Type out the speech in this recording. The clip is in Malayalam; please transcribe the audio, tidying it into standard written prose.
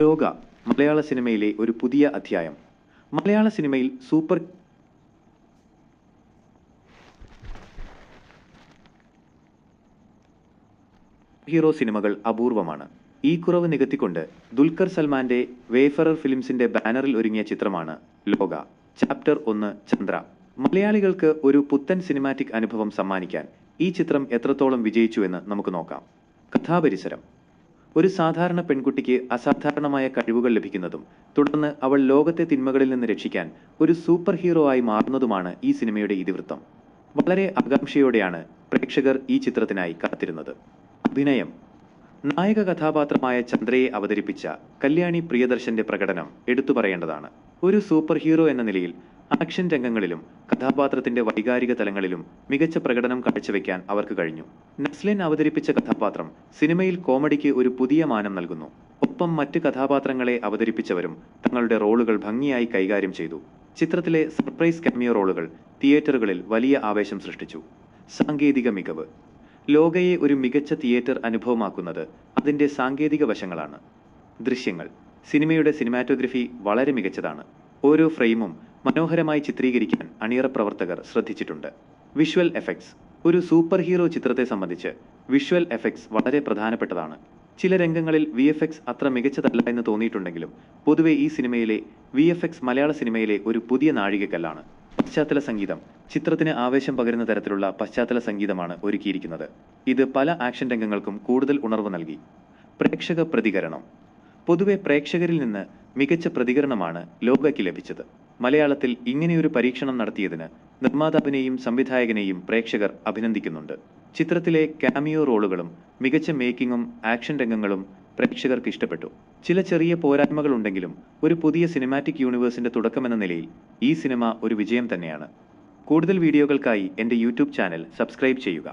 യോഗ മലയാള സിനിമയിലെ ഒരു പുതിയ അധ്യായം. മലയാള സിനിമയിൽ സൂപ്പർ ഹീറോ സിനിമകൾ അപൂർവമാണ്. ഈ കുറവ് നികത്തിക്കൊണ്ട് ദുൽഖർ സൽമാന്റെ വേഫറർ ഫിലിംസിന്റെ ബാനറിൽ ഒരുങ്ങിയ ചിത്രമാണ് ലോക. ചാപ്റ്റർ 1 ചന്ദ്ര. മലയാളികൾക്ക് ഒരു പുത്തൻ സിനിമാറ്റിക് അനുഭവം സമ്മാനിക്കാൻ ഈ ചിത്രം എത്രത്തോളം വിജയിച്ചുവെന്ന് നമുക്ക് നോക്കാം. കഥാപരിസരം: ഒരു സാധാരണ പെൺകുട്ടിക്ക് അസാധാരണമായ കഴിവുകൾ ലഭിക്കുന്നതും തുടർന്ന് അവൾ ലോകത്തെ തിന്മകളിൽ നിന്ന് രക്ഷിക്കാൻ ഒരു സൂപ്പർ ഹീറോ ആയി മാറുന്നതുമാണ് ഈ സിനിമയുടെ ഇതിവൃത്തം. വളരെ ആകാംക്ഷയോടെയാണ് പ്രേക്ഷകർ ഈ ചിത്രത്തിനായി കാത്തിരുന്നത്. അഭിനയം: നായക കഥാപാത്രമായ ചന്ദ്രയെ അവതരിപ്പിച്ച കല്യാണി പ്രിയദർശന്റെ പ്രകടനം എടുത്തു പറയേണ്ടതാണ്. ഒരു സൂപ്പർ ഹീറോ എന്ന നിലയിൽ ആക്ഷൻ രംഗങ്ങളിലും കഥാപാത്രത്തിന്റെ വൈകാരിക തലങ്ങളിലും മികച്ച പ്രകടനം കാഴ്ചവെക്കാൻ അവർക്ക് കഴിഞ്ഞു. നസ്ലിൻ അവതരിപ്പിച്ച കഥാപാത്രം സിനിമയിൽ കോമഡിക്ക് ഒരു പുതിയ മാനം നൽകുന്നു. ഒപ്പം മറ്റ് കഥാപാത്രങ്ങളെ അവതരിപ്പിച്ചവരും തങ്ങളുടെ റോളുകൾ ഭംഗിയായി കൈകാര്യം ചെയ്തു. ചിത്രത്തിലെ സർപ്രൈസ് കാമിയോ റോളുകൾ തിയേറ്ററുകളിൽ വലിയ ആവേശം സൃഷ്ടിച്ചു. സാങ്കേതിക മികവ്: ലോകയെ ഒരു മികച്ച തിയേറ്റർ അനുഭവമാക്കുന്നത് അതിന്റെ സാങ്കേതിക വശങ്ങളാണ്. ദൃശ്യങ്ങൾ: സിനിമയുടെ സിനിമാറ്റോഗ്രഫി വളരെ മികച്ചതാണ്. ഓരോ ഫ്രെയിമും മനോഹരമായി ചിത്രീകരിക്കാൻ അണിയറ പ്രവർത്തകർ ശ്രദ്ധിച്ചിട്ടുണ്ട്. വിഷ്വൽ എഫക്ട്സ്: ഒരു സൂപ്പർ ഹീറോ ചിത്രത്തെ സംബന്ധിച്ച് വിഷ്വൽ എഫക്ട്സ് വളരെ പ്രധാനപ്പെട്ടതാണ്. ചില രംഗങ്ങളിൽ VFX അത്ര മികച്ചതല്ല എന്ന് തോന്നിയിട്ടുണ്ടെങ്കിലും പൊതുവെ ഈ സിനിമയിലെ VFX മലയാള സിനിമയിലെ ഒരു പുതിയ നാഴികക്കല്ലാണ്. പശ്ചാത്തല സംഗീതം: ചിത്രത്തിന് ആവേശം പകരുന്ന തരത്തിലുള്ള പശ്ചാത്തല സംഗീതമാണ് ഒരുക്കിയിരിക്കുന്നത്. ഇത് പല ആക്ഷൻ രംഗങ്ങൾക്കും കൂടുതൽ ഉണർവ് നൽകി. പ്രേക്ഷക പ്രതികരണം: പൊതുവെ പ്രേക്ഷകരിൽ നിന്ന് മികച്ച പ്രതികരണമാണ് ലോകയ്ക്ക് ലഭിച്ചത്. മലയാളത്തിൽ ഇങ്ങനെയൊരു പരീക്ഷണം നടത്തിയതിന് നിർമ്മാതാവിനെയും സംവിധായകനെയും പ്രേക്ഷകർ അഭിനന്ദിക്കുന്നുണ്ട്. ചിത്രത്തിലെ കാമിയോ റോളുകളും മികച്ച മേക്കിങ്ങും ആക്ഷൻ രംഗങ്ങളും പ്രേക്ഷകർക്ക് ഇഷ്ടപ്പെട്ടു. ചില ചെറിയ പോരായ്മകളുണ്ടെങ്കിലും ഒരു പുതിയ സിനിമാറ്റിക് യൂണിവേഴ്സിന്റെ തുടക്കമെന്ന നിലയിൽ ഈ സിനിമ ഒരു വിജയം തന്നെയാണ്. കൂടുതൽ വീഡിയോകൾക്കായി എൻ്റെ യൂട്യൂബ് ചാനൽ സബ്സ്ക്രൈബ് ചെയ്യുക.